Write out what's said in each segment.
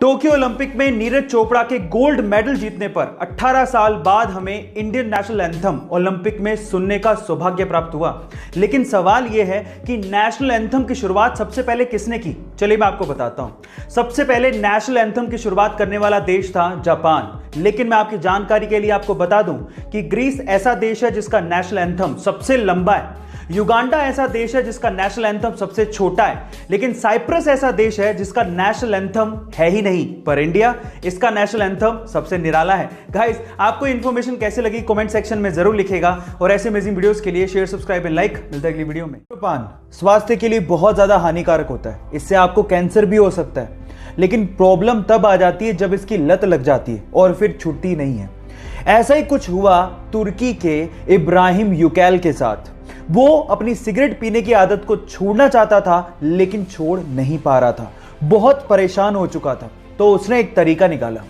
Tokyo Olympic में नीरज चोपड़ा के gold medal जीतने पर 18 साल बाद हमें इंडियन नेशनल एंथम ओलंपिक में सुनने का सौभाग्य प्राप्त हुआ। लेकिन सवाल यह है कि नेशनल एंथम की शुरुआत सबसे पहले किसने की? चलिए मैं आपको बताता हूं। सबसे पहले नेशनल एंथम की शुरुआत करने वाला देश था जापान। लेकिन मैं आपकी जानकारी के लिए आपको बता दूं कि ग्रीस ऐसा देश है जिसका नेशनल एंथम सबसे लंबा है। युगांडा ऐसा देश है जिसका नेशनल एंथम सबसे छोटा है। लेकिन साइप्रस ऐसा देश है जिसका नेशनल एंथम है ही नहीं। पर इंडिया, इसका नेशनल एंथम सबसे निराला है। गाइस, आपको इंफॉर्मेशन कैसे लगी कमेंट सेक्शन में जरूर लिखेगा और ऐसे अमेजिंग वीडियोस के लिए शेयर, सब्सक्राइब एंड लाइक। मिलता है अगली वीडियो में। धूम्रपान स्वास्थ्य के लिए बहुत ज्यादा हानिकारक होता है। इससे आपको कैंसर भी हो सकता है। लेकिन प्रॉब्लम तब आ जाती है जब इसकी लत लग जाती है और फिर छूटती नहीं है। ऐसा ही कुछ हुआ तुर्की के इब्राहिम यूकैल के साथ। वो अपनी सिगरेट पीने की आदत को छोड़ना चाहता था लेकिन छोड़ नहीं पा रहा था। बहुत परेशान हो चुका था। तो उसने एक तरीका निकाला।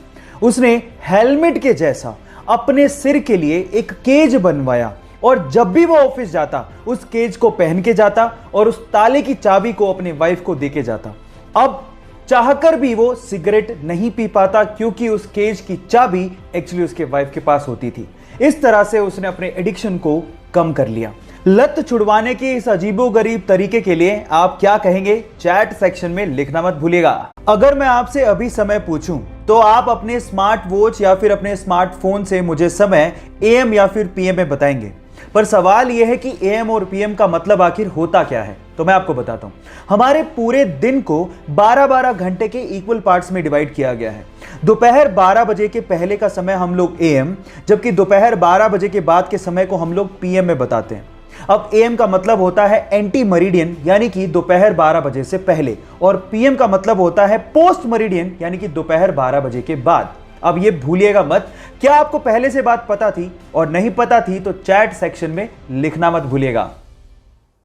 उसने हेलमेट के जैसा अपने सिर के लिए एक केज बनवाया और जब भी वो ऑफिस जाता उस केज को पहन के जाता और उस ताले की चाबी को अपने वाइफ को देके जाता। अब चाहकर भी वो सिगरेट नहीं पी पाता क्योंकि उस केज की चाबी एक्चुअली उसके वाइफ के पास होती थी। इस तरह से उसने अपने एडिक्शन को कम कर लिया। लत छुड़वाने के इस अजीबोगरीब तरीके के लिए आप क्या कहेंगे? चैट सेक्शन में लिखना मत भूलिएगा। अगर मैं आपसे अभी समय पूछूं तो आप अपने स्मार्ट वॉच या फिर अपने स्मार्टफोन से मुझे समय AM या फिर PM में बताएंगे। पर सवाल यह है कि AM और PM का मतलब आखिर होता क्या है? तो मैं आपको बताता हूं। हमारे पूरे दिन को 12-12 घंटे के इक्वल पार्ट्स में डिवाइड किया गया है। दोपहर 12 बजे के पहले का समय हम लोग AM, जबकि दोपहर 12 बजे के बाद के समय को हम लोग PM में बताते हैं। अब AM का मतलब होता है एंटी मरीडियन, यानी कि दोपहर 12 बजे से पहले, और PM का मतलब होता है पोस्ट मरीडियन, यानी कि दोपहर 12 बजे के बाद। अब ये भूलिएगा मत। क्या आपको पहले से बात पता थी? और नहीं पता थी तो चैट सेक्शन में लिखना मत भूलिएगा।